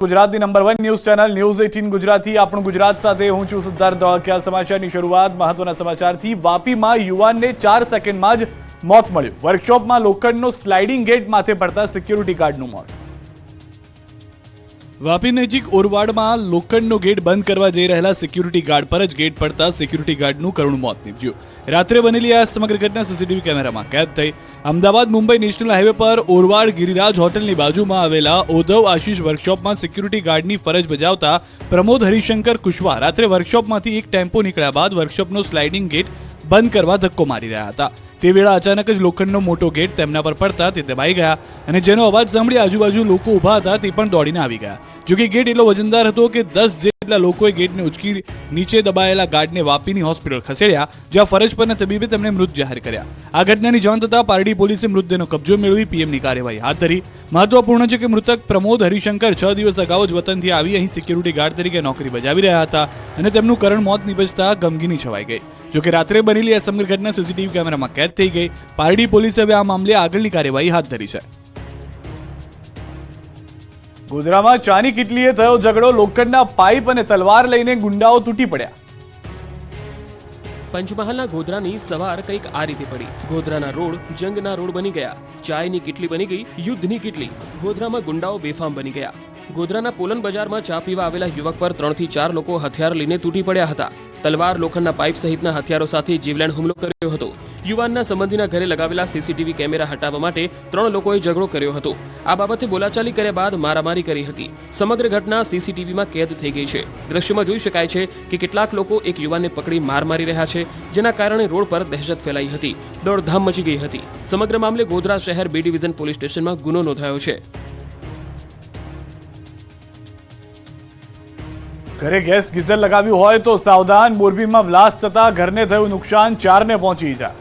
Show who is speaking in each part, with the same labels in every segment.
Speaker 1: ગુજરાતની number 1 news channel news 18 Gujarati આપણું ગુજરાત સાથે હું છું સિદ્ધાર્થ ધોળકિયા। સમાચારની શરૂઆત મહત્વના સમાચારથી। વાપીમાં યુવાનને 4 સેકન્ડમાં જ મોત મળ્યું। વર્કશોપમાં લોખંડનો સ્લાઇડિંગ ગેટ માથે પડતા સિક્યુરિટી ગાર્ડનું મોત। વાપી નજીક ઓરવાડમાં લોખંડનો ગેટ બંધ કરવા જઈ રહેલા સિક્યુરિટી ગાર્ડ પર જ ગેટ પડતા સિક્યુરિટી ગાર્ડનું કરુણ મોત નીપજ્યું। રાત્રે બનેલી આ સમગ્ર ઘટના સીસીટીવી કેમેરામાં કેદ થઈ। અમદાવાદ મુંબઈ નેશનલ હાઈવે પર ઓરવાડ ગિરિરાજ હોટલની બાજુમાં આવેલા ઉદ્ધવ આશીષ વર્કશોપમાં સિક્યુરિટી ગાર્ડની ફરજ બજાવતા પ્રમોદ હરિશંકર કુશવાહ રાત્રે વર્કશોપમાંથી એક ટેમ્પો નીકળ્યા બાદ વર્કશોપનો સ્લાઇડિંગ ગેટ બંધ કરવા ધક્કો મારી રહ્યા હતા। તે વેળા અચાનક જ લોખંડનો મોટો ગેટ તેમના પર પડતા તે દબાઈ ગયા અને જેનો અવાજ સાંભળી આજુબાજુ લોકો ઊભા હતા તે પણ દોડીને આવી ગયા। જોકે ગેટ એટલો વજનદાર હતો કે 10 જેટલા લોકોએ ગેટને ઉચકી નીચે દબાયેલા ગાર્ડને વાપીની હોસ્પિટલ ખસેડ્યા, જ્યાં ફરજ પરના તબીબે તેમને મૃત જાહેર કર્યા। આ ઘટનાની જાણ થતાં પારડી પોલીસે મૃતદેહનો કબજો મેળવી પીએમની કાર્યવાહી હાથ ધરી। મહત્વપૂર્ણ છે કે મૃતક પ્રમોદ હરિશંકર 6 દિવસ અગાઉ જ વતનથી આવી અહીં સિક્યુરિટી ગાર્ડ તરીકે નોકરી બજાવી રહ્યા હતા અને તેમનું કરુણ મોત નિપજતા ગમગીની છવાઈ ગઈ। જોકે રાત્રે બનેલી આ સમગ્ર ઘટના સીસીટીવી કેમેરામાં કેદ થઈ ગઈ। પારડી પોલીસે હવે આ મામલે આગળની કાર્યવાહી હાથ ધરી છે। ગોધરામાં ચાની કિટલીએ થયો ઝઘડો। લોખંડના પાઇપ અને તલવાર લઈને ગુંડાઓ તૂટી પડ્યા।
Speaker 2: પંચમહાલના ગોધરાની સવાર કંઈક આ રીતે પડી। ગોધરાના રોડ જંગના રોડ બની ગયા। ચાયની કિટલી બની ગઈ યુદ્ધની કિટલી। ગોધરામાં ગુંડાઓ બેફામ બની ગયા। ગોધરાના પોલન બજારમાં ચા પીવા આવેલા યુવક પર 3 થી 4 લોકો હથિયાર લઈને તૂટી પડ્યા હતા। તલવાર, લોખંડના પાઇપ સહિતના હથિયારો સાથે જીવલેણ હુમલો કર્યો હતો। યુવાનના સંબંધીના ઘરે લગાવેલા સીસીટીવી કેમેરા હટાવવા માટે 3 લોકોએ ઝઘડો કર્યો હતો। આ બાબતે બોલાચાલી કર્યા બાદ મારામારી કરી હતી। સમગ્ર ઘટના સીસીટીવીમાં કેદ થઈ ગઈ છે। દ્રશ્યમાં જોઈ શકાય છે કે કેટલાક લોકો એક યુવાનને પકડી માર મારી રહ્યા છે, જેના કારણે રોડ પર દહેશત ફેલાઈ હતી। દોડધામ મચી ગઈ હતી। સમગ્ર મામલે ગોધરા શહેર B ડિવિઝન પોલીસ સ્ટેશનમાં ગુનો નોંધાયો છે।
Speaker 1: ઘરે ગેસ ગીઝર લગાવ્યું હોય તો સાવધાન। મોરબીમાં બ્લાસ્ટ થતા ઘરને થયું નુકસાન, 4ને પહોંચી ઈજા।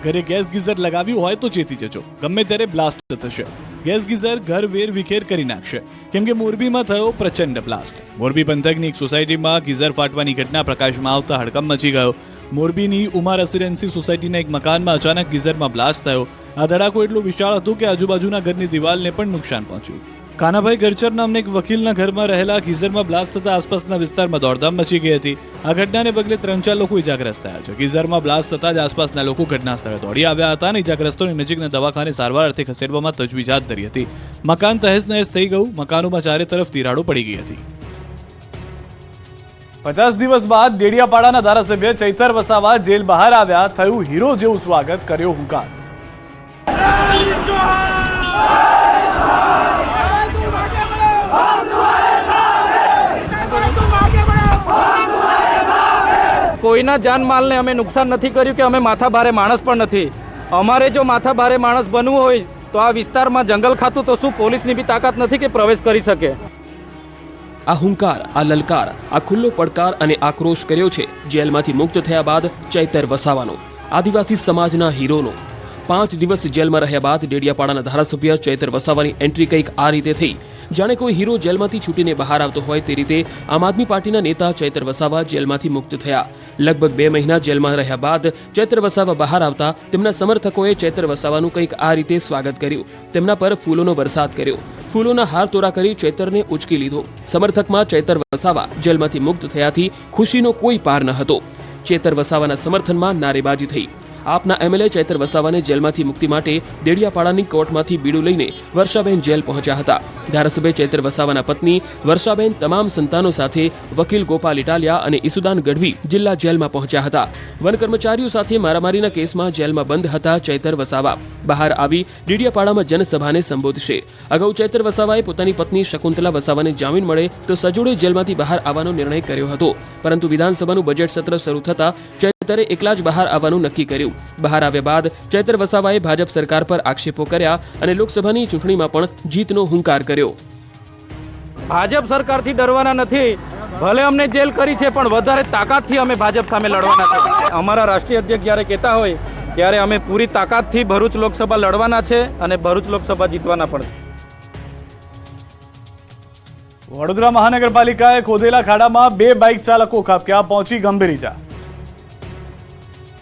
Speaker 1: ઘરે ગેસ ગીઝર લગાવ્યું હોય તો ચેતી જજો, ગમે ત્યારે બ્લાસ્ટ થશે। ગેસ ગીઝર ઘર વેર વિખેર કરી નાખશે, કેમ કે મોરબીમાં થયો પ્રચંડ બ્લાસ્ટ। મોરબી પંથકની એક સોસાયટીમાં ગીઝર ફાટવાની ઘટના પ્રકાશમાં આવતા હડકંપ મચી ગયો। મોરબીની ઉમા રેસિડેન્સી સોસાયટીના એક મકાનમાં અચાનક ગીઝરમાં બ્લાસ્ટ થયો। આ ધડાકો એટલો વિશાળ હતો કે આજુબાજુના ઘરની દિવાલને પણ નુકસાન પહોંચ્યું। કાનાભાઈ ગરચર નામના એક વકીલના ઘરમાં રહેલા ગીઝરમાં બ્લાસ્ટ થતા આસપાસના વિસ્તારમાં દોડધામ મચી ગઈ હતી। આ ઘટનાને પગલે 3-4 લોકો ઇજાગ્રસ્ત થયા છે। ગીઝરમાં બ્લાસ્ટ થતા જ આસપાસના લોકો ઘટના સ્થળે દોડી આવ્યા હતા અને ઇજાગ્રસ્તોને નજીકના દવાખાને સારવાર અર્થે ખસેડવામાં તજવીજ હાથ ધરી હતી। મકાન તહેસ-નહેસ થઈ ગયું। મકાનોમાં ચારે તરફ તિરાડો પડી ગઈ હતી। 50 દિવસ બાદ ડેડિયાપાડાના ધારાસભ્ય ચૈતર વસાવા જેલ બહાર આવ્યા। થયું હીરો જેવું સ્વાગત, કર્યો હુંકાર।
Speaker 3: કોઈના જાનમાલને અમે નુકસાન નથી કર્યું કે અમે માથાભારે માણસ પણ નથી। અમારે જો માથાભારે માણસ બનવું હોય તો આ વિસ્તારમાં જંગલ ખાતું તો શું પોલીસની બી તાકાત નથી કે પ્રવેશ કરી શકે।
Speaker 2: આ હુંકાર, આ લલકાર, આ ખુલ્લો પડકાર અને આક્રોશ કર્યો છે જેલમાંથી મુક્ત થયા બાદ ચૈતર વસાવાનો, આદિવાસી સમાજના હીરોનો। 5 દિવસ જેલમાં રહ્યા બાદ ડેડિયાપાડાના ધારાસભ્ય ચૈતર વસાવાની એન્ટ્રી કંઈક આ રીતે થઈ, જાણે કોઈ હીરો જેલમાંથી છૂટીને બહાર આવતો હોય તે રીતે આમ આદમી પાર્ટીના નેતા ચૈતર વસાવા જેલમાંથી મુક્ત થયા। લગભગ 2 મહિના જેલમાં રહ્યા બાદ ચૈતર વસાવા બહાર આવતા તેમના સમર્થકોએ ચૈતર વસાવાનું કંઈક આ રીતે સ્વાગત કર્યું। તેમના પર ફૂલોનો વરસાદ કર્યો। ફૂલોના હાર તોરા કરી ચૈતરને ઉચકી લીધો। સમર્થકમાં ચૈતર વસાવા જેલમાંથી મુક્ત થયાથી ખુશીનો કોઈ પાર ન હતો। ચૈતર વસાવાના સમર્થનમાં નારેબાજી થઈ। આપના એમએલએ ચૈતર વસાવાને જેલમાંથી મુક્તિ માટે ડેડિયાપાડાની કોર્ટમાંથી બીડું લઈને વર્ષાબેન જેલ પહોંચ્યા હતા। ધારાસભ્ય ચૈતર વસાવાના પત્ની વર્ષાબેન તમામ સંતાનો સાથે વકીલ ગોપાલ ઇટાલિયા અને ઈસુદાન ગઢવી જિલ્લા જેલમાં પહોંચ્યા હતા। વન કર્મચારીઓ સાથે મારામારીના કેસમાં જેલમાં બંધ હતા ચૈતર વસાવા। બહાર આવી ડેડિયાપાડામાં જનસભાને સંબોધશે। અગાઉ ચૈતર વસાવાએ પોતાની પત્ની શકુંતલા વસાવાને જામીન મળે તો સજોડે જેલમાંથી બહાર આવવાનો નિર્ણય કર્યો હતો, પરંતુ વિધાનસભાનું બજેટ સત્ર શરૂ થતા ચૈતરે એકલા જ બહાર આવવાનું નક્કી કર્યું। બહાર આવ્યા બાદ ચૈતર વસાવાએ ભાજપ સરકાર પર આક્ષેપો કર્યા અને લોકસભાની ચૂંટણીમાં પણ જીતનો હુંકાર કર્યો।
Speaker 3: ભાજપ સરકારથી ડરવાના નથી, ભલે અમને જેલ કરી છે પણ વધારે તાકાતથી અમે ભાજપ સામે લડવાના છે। અમારા રાષ્ટ્રીય અધ્યક્ષ જ્યારે કહેતા હોય ત્યારે અમે પૂરી તાકાતથી ભરૂચ લોકસભા લડવાના છે અને ભરૂચ લોકસભા જીતવાના પણ છે।
Speaker 1: વડોદરા મહાનગરપાલિકાએ ખોદેલા ખાડામાં 2 બાઇક ચાલકો ખાબક્યા, પહોંચી ગંભીર ઈજા।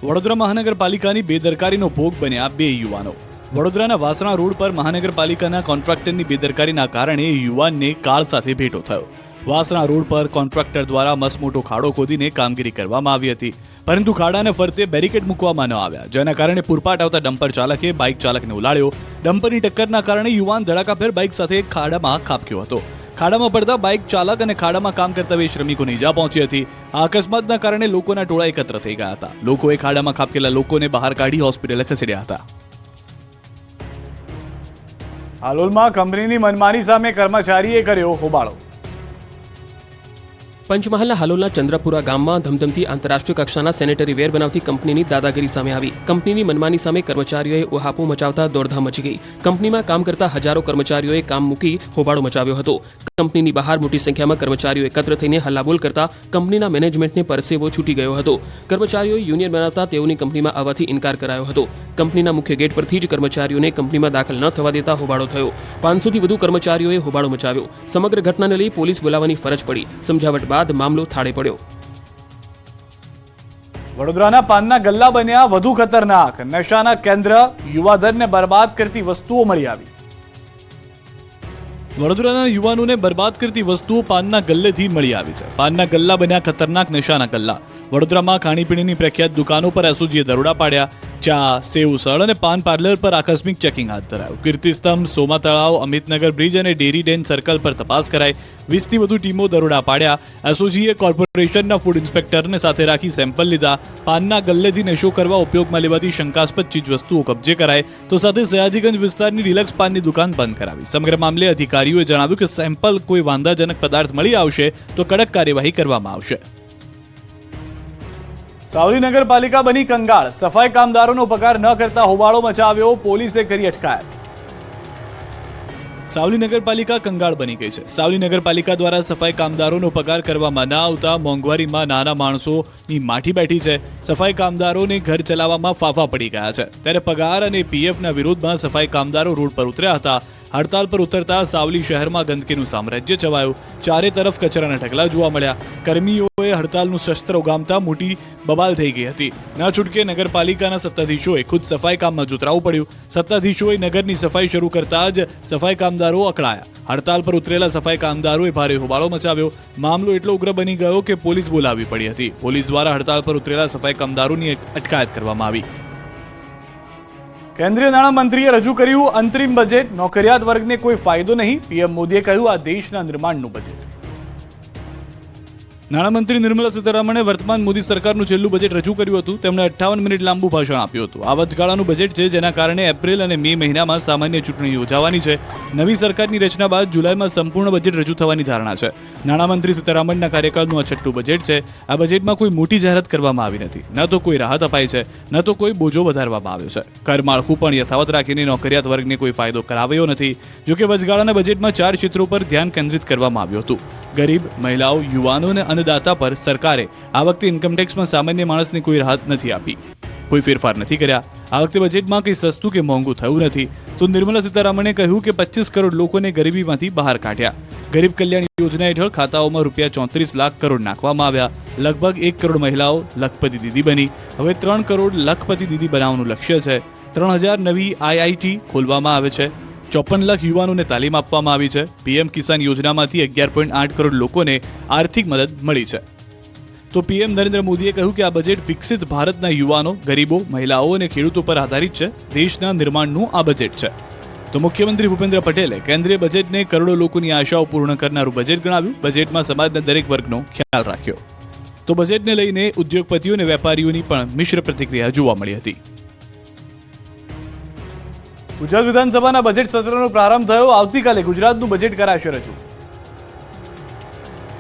Speaker 1: વડોદરા મહાનગરપાલિકાની બેદરકારીનો ભોગ બન્યા 2 યુવાનો। વડોદરાના વાસણા રોડ પર મહાનગરપાલિકાના કોન્ટ્રાક્ટરની બેદરકારીના કારણે યુવાનને કાર સાથે ભેટો થયો. વાસણા રોડ પર કોન્ટ્રાક્ટર દ્વારા મસમોટો ખાડો ખોદીને કામગીરી કરવામાં આવી હતી, પરંતુ ખાડાને ફરતે બેરિકેડ મૂકવામાં ન આવ્યા, જેના કારણે પૂરપાટ આવતા ડમ્પર ચાલકે બાઇક ચાલકને ઉલાળ્યો. ડમ્પરની ટક્કરના કારણે યુવાન ધડાકાભેર બાઇક સાથે ખાડામાં ખાબક્યો હતો. ખાડામાં પડતા બાઇક ચાલક અને ખાડામાં કામ કરતા બે શ્રમિકોને ઈજા પહોંચી હતી. આ અકસ્માતના કારણે લોકોના ટોળા એકત્ર થઈ ગયા હતા. લોકોએ ખાડામાં ખાબકેલા લોકોને બહાર કાઢી હોસ્પિટલે ખસેડ્યા હતા. હાલોલમાં કંપનીની મનમાની સામે કર્મચારીએ કર્યો હોબાળો.
Speaker 2: પંચમહાલના હાલોલના ચંદ્રપુરા ગામમાં ધમધમતી આંતરરાષ્ટ્રીય કક્ષાના સેનેટરી વેર બનાવતી કંપનીની દાદાગીરી સામે આવી. કંપનીની મનમાની સામે કર્મચારીઓએ ઉહાપો મચાવતા દોડધામ મચી ગઈ. કંપનીમાં કામ કરતા હજારો કર્મચારીઓએ કામ મૂકી હોબાળો મચાવ્યો હતો. કંપનીની બહાર મોટી સંખ્યામાં કર્મચારીઓ એકત્ર થઈને હલ્લાબોલ કરતા કંપનીના મેનેજમેન્ટને પરસેવો છૂટી ગયો હતો. કર્મચારીઓએ યુનિયન બનાવતા તેઓની કંપનીમાં આવવાથી ઇનકાર કરાયો હતો. કંપનીના મુખ્ય ગેટ પરથી જ કર્મચારીઓને કંપનીમાં દાખલ ન થવા દેતા હોબાળો થયો. 500થી વધુ કર્મચારીઓએ હોબાળો મચાવ્યો. સમગ્ર ઘટનાને લઈ પોલીસ બોલાવવાની ફરજ પડી. સમજાવટ બાદ મામલો થાળે પડ્યો.
Speaker 1: વડોદરાના પાનના ગલ્લા બન્યા વધુ ખતરનાક. નશાના કેન્દ્ર, યુવાધનને બરબાદ કરતી વસ્તુઓ મળી આવી. વડોદરાના યુવાનોને બરબાદ કરતી વસ્તુઓ પાનના ગલ્લેથી મળી આવી છે. પાનના ગલ્લા બન્યા ખતરનાક નશાના ગલ્લા. વડોદરામાં ખાણીપીણીની પ્રખ્યાત દુકાનો પર એસઓજીએ દરોડા પાડ્યા. ચા, સેવ ઉસળ અને પાન પાર્લર પર આકસ્મિક ચેકિંગ હાથ ધરાયું. કીર્તિસ્તંભ, સોમા તળાવ, અમિતનગર બ્રિજ અને ડેરી ડેન સર્કલ પર તપાસ કરાઈ. 20થી વધુ ટીમો દરોડા પાડ્યા. એસઓજીએ કોર્પોરેશનના ફૂડ ઇન્સ્પેક્ટરને સાથે રાખી સેમ્પલ લીધા. પાનના ગલ્લેથી નશો કરવા ઉપયોગમાં લેવાતી શંકાસ્પદ ચીજવસ્તુઓ કબજે કરાય, તો સાથે સયાજીગંજ વિસ્તારની રિલેક્સ પાનની દુકાન બંધ કરાવી. સમગ્ર મામલે અધિકારીઓએ જણાવ્યું કે સેમ્પલ કોઈ વાંધાજનક પદાર્થ મળી આવશે તો કડક કાર્યવાહી કરવામાં આવશે. સાવલી નગરપાલિકા બની કંગાળ. સફાઈ કામદારોનો પગાર ન કરતા હોબાળો મચાવ્યો. પોલીસે કરી અટકાયત. સાવલી નગરપાલિકા કંગાળ બની ગઈ છે. સાવલી નગરપાલિકા દ્વારા સફાઈ કામદારોનો પગાર કરવામાં ના આવતા મોંઘવારીમાં નાના માણસોની માઠી બેઠી છે. સફાઈ કામદારોને ઘર ચલાવવામાં ફાફા પડી ગયા છે. ત્યારે પગાર અને પીએફના વિરોધમાં સફાઈ કામદારો રોડ પર ઉતર્યા હતા. હડતાલ પર ઉતરતા સાવલી શહેરમાં ગંદકીનું સામ્રાજ્ય છવાયું. ચારે તરફ કચરાના ઢગલા જોવા મળ્યા. કર્મીઓએ હડતાલનું શસ્ત્ર ઉગામતા મોટી બબાલ થઈ ગઈ હતી. ના છૂટકે નગરપાલિકાના સત્તાધીશોએ ખુદ સફાઈ કામમાં જોતરાવું પડ્યું. સત્તાધીશોએ નગરની સફાઈ શરૂ કરતા જ સફાઈ કામદારો અકળાયા. હડતાલ પર ઉતરેલા સફાઈ કામદારોએ ભારે હોબાળો મચાવ્યો. મામલો એટલો ઉગ્ર બની ગયો કે પોલીસ બોલાવવી પડી હતી. પોલીસ દ્વારા હડતાલ પર ઉતરેલા સફાઈ કામદારોની અટકાયત કરવામાં આવી. કેન્દ્રીય નાણામંત્રીએ રજૂ કર્યું અંતરિમ બજેટ. નોકરિયાત વર્ગને કોઈ ફાયદો નહીં. પીએમ મોદીએ કહ્યું આ દેશના નિર્માણનું બજેટ. નાણામંત્રી નિર્મલા સીતારામણે વર્તમાન મોદી સરકારનું છેલ્લું બજેટ રજૂ કર્યું હતું. તેમણે 58 મિનિટ લાંબુ ભાષણ આપ્યું હતું. આ વચગાળાનું બજેટ છે, જેના કારણે એપ્રિલ અને મે મહિનામાં સામાન્ય ચૂંટણી યોજાવાની છે. નવી સરકારની રચના બાદ જુલાઈમાં સંપૂર્ણ બજેટ રજૂ થવાની ધારણા છે. નાણામંત્રી સીતારામનના કાર્યકાળનું આ છઠ્ઠું બજેટ છે. આ બજેટમાં કોઈ મોટી જાહેરાત કરવામાં આવી નથી. ન તો કોઈ રાહત અપાઈ છે, ન તો કોઈ બોજો વધારવામાં આવ્યો છે. કર માળખું પણ યથાવત રાખીને નોકરિયાત વર્ગને કોઈ ફાયદો કરાવ્યો નથી. જોકે વચગાળાના બજેટમાં 4 ક્ષેત્રો પર ધ્યાન કેન્દ્રિત કરવામાં આવ્યું હતું. ગરીબ, મહિલાઓ, યુવાનો અને અન્નદાતા પર સરકારે આ વખતે ઇન્કમટેક્સમાં સામાન્ય માણસને કોઈ રાહત નથી આપી. કોઈ ફેરફાર નથી કર્યા. આ વખતે બજેટમાં કંઈ સસ્તું કે મોંઘું થયું નથી. તો નિર્મલા સીતારામણે કહ્યું કે 25 કરોડ લોકોને ગરીબીમાંથી બહાર કાઢ્યા. ગરીબ કલ્યાણ યોજના હેઠળ ખાતાઓમાં ₹34 લાખ કરોડ નાખવામાં આવ્યા. લગભગ 1 કરોડ મહિલાઓ લખપતિ દીદી બની. હવે 3 કરોડ લખપતિ દીદી બનાવવાનું લક્ષ્ય છે. 3000 નવી આઈઆઈટી ખોલવામાં આવે છે. 54 લાખ યુવાનોને તાલીમ આપવામાં આવી છે. પીએમ કિસાન યોજનામાંથી 11.8 કરોડ લોકોને આર્થિક મદદ મળી છે. તો પીએમ નરેન્દ્ર મોદીએ કહ્યું કે આ બજેટ વિકસિત ભારતના યુવાનો, ગરીબો, મહિલાઓ અને ખેડૂતો પર આધારિત છે. દેશના નિર્માણનું આ બજેટ છે. તો મુખ્યમંત્રી ભૂપેન્દ્ર પટેલે કેન્દ્રીય બજેટને કરોડો લોકોની આશાઓ પૂર્ણ કરનારું બજેટ ગણાવ્યું. બજેટમાં સમાજના દરેક વર્ગનો ખ્યાલ રાખ્યો. તો બજેટને લઈને ઉદ્યોગપતિઓ અને વેપારીઓની પણ મિશ્ર પ્રતિક્રિયા જોવા મળી હતી. ગુજરાત વિધાનસભાના બજેટ સત્રનો પ્રારંભ થયો. આવતીકાલે ગુજરાતનું બજેટ કરાશે રજૂ.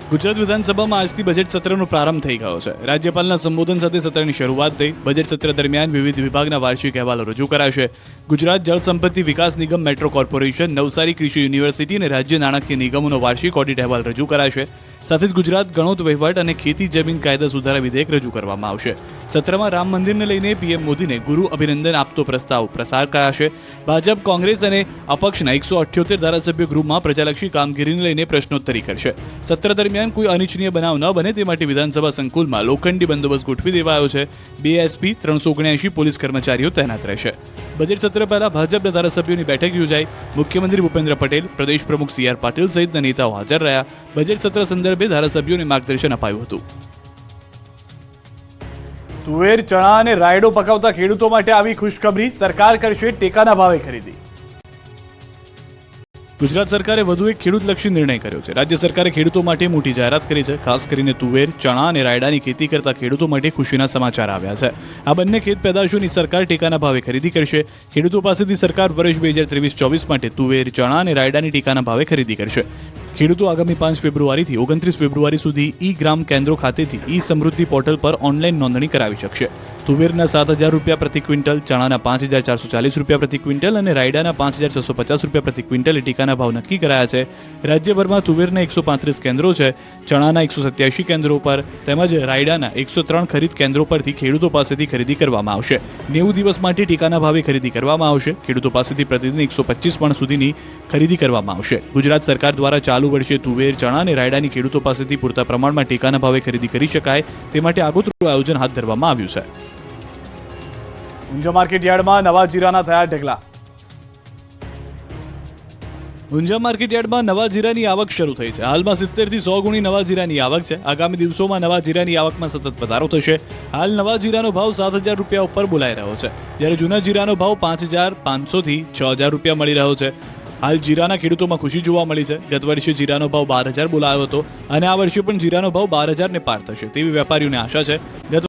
Speaker 1: ગુજરાત વિધાનસભામાં આજથી બજેટ સત્રનો પ્રારંભ થઈ ગયો છે. રાજ્યપાલના સંબોધન સાથે સત્રની શરૂઆત થઈ. બજેટ સત્ર દરમિયાન વિવિધ વિભાગના વાર્ષિક અહેવાલો રજૂ કરાશે. ગુજરાત જળ સંપત્તિ વિકાસ નિગમ, મેટ્રો કોર્પોરેશન, નવસારી કૃષિ યુનિવર્સિટી અને રાજ્ય નાણાકીય નિગમોનો વાર્ષિક ઓડિટ અહેવાલ રજૂ કરાશે. સાથે જ ગુજરાત ગણોત વહીવટ અને ખેતી જમીન કાયદા સુધારા વિધેયક રજૂ કરવામાં આવશે. સત્રમાં રામ મંદિરને લઈને પીએમ મોદીને ગુરુ અભિનંદન આપતો પ્રસ્તાવ પ્રસાર કરાશે. ભાજપ, કોંગ્રેસ અને અપક્ષના 178 ધારાસભ્યો ગૃહમાં પ્રજાલક્ષી કામગીરીને લઈને પ્રશ્નોત્તરી કરશે. સત્ર દરમિયાન કોઈ અનિચ્છનીય બનાવ ન બને તે માટે વિધાનસભા સંકુલમાં લોખંડી બંદોબસ્ત ગોઠવી દેવાયો છે. 2 એસપી, 379 પોલીસ કર્મચારીઓ તૈનાત રહેશે. બજેટ સત્ર પહેલા ભાજપના ધારાસભ્યોની બેઠક યોજાઈ. મુખ્યમંત્રી ભૂપેન્દ્ર પટેલ, પ્રદેશ પ્રમુખ CR પાટીલ સહિતના નેતાઓ હાજર રહ્યા. બજેટ સત્ર સંદર્ભે ધારાસભ્યોને માર્ગદર્શન અપાયું હતું. તુવેર, ચણા અને રાયડો પકાવતા ખેડૂતો માટે આવી ખુશખબરી. સરકાર કરશે ટેકાના ભાવે ખરીદી. ગુજરાત સરકારે વધુ એક ખેડૂતલક્ષી નિર્ણય કર્યો છે. રાજ્ય સરકારે ખેડૂતો માટે મોટી જાહેરાત કરી છે. ખાસ કરીને તુવેર, ચણા અને રાયડાની ખેતી કરતા ખેડૂતો માટે ખુશીના સમાચાર આવ્યા છે. આ બંને ખેત પેદાશોની સરકાર ટેકાના ભાવે ખરીદી કરશે. ખેડૂતો પાસેથી સરકાર વર્ષ 2023-24 માટે તુવેર, ચણા અને રાયડાની ટેકાના ભાવે ખરીદી કરશે. ખેડૂતો આગામી 5 ફેબ્રુઆરીથી 29 ફેબ્રુઆરી સુધી ગ્રામ કેન્દ્રો ખાતેથી સમૃદ્ધિ પોર્ટલ પર ઓનલાઈન નોંધણી કરાવી શકશે. તુવેરના 7,000 રૂપિયા પ્રતિ ક્વિન્ટલ, ચણાના 5,440 રૂપિયા પ્રતિ ક્વિન્ટલ અને રાયડાના 5,650 રૂપિયા પ્રતિ ક્વિન્ટલ ટેકાના ભાવ નક્કી કરાયા છે. રાજ્યભરમાં તુવેરના 135 કેન્દ્રો છે. ચણાના 187 કેન્દ્રો પર તેમજ રાયડાના 103 ખરીદ કેન્દ્રો પરથી ખેડૂતો પાસેથી ખરીદી કરવામાં આવશે. 90 દિવસ માટે ટેકાના ભાવે ખરીદી કરવામાં આવશે. ખેડૂતો પાસેથી પ્રતિદિન 125 મણ સુધીની ખરીદી કરવામાં આવશે. ગુજરાત સરકાર દ્વારા ચાલુ વર્ષે તુવેર, ચણા અને રાયડાની ખેડૂતો પાસેથી પૂરતા પ્રમાણમાં ટેકાના ભાવે ખરીદી કરી શકાય તે માટે આગોતરું આયોજન હાથ ધરવામાં આવ્યું છે. ઊંઝા માર્કેટ યાર્ડમાં નવા જીરાના થયા ઢગલા. ઊંઝા માર્કેટ યાર્ડમાં નવા જીરાની આવક શરૂ થઈ છે. હાલમાં 70 થી 100 ગુણી નવા જીરાની આવક છે. આગામી દિવસોમાં નવા જીરાની આવકમાં સતત વધારો થશે. હાલ નવા જીરાનો ભાવ 7,000 રૂપિયા ઉપર બોલાઈ રહ્યો છે, જ્યારે જૂના જીરાનો ભાવ 5,500 થી 6,000 રૂપિયા મળી રહ્યો છે. હાલ જીરાના ખેડૂતોમાં ખુશી જોવા મળી છે. ગત વર્ષે જીરાનો ભાવ 12,000 બોલાયો હતો અને આ વર્ષે પણ જીરાનો ભાવ 12,000 ને પાર થશે તેવી વેપારીઓને આશા છે. ગત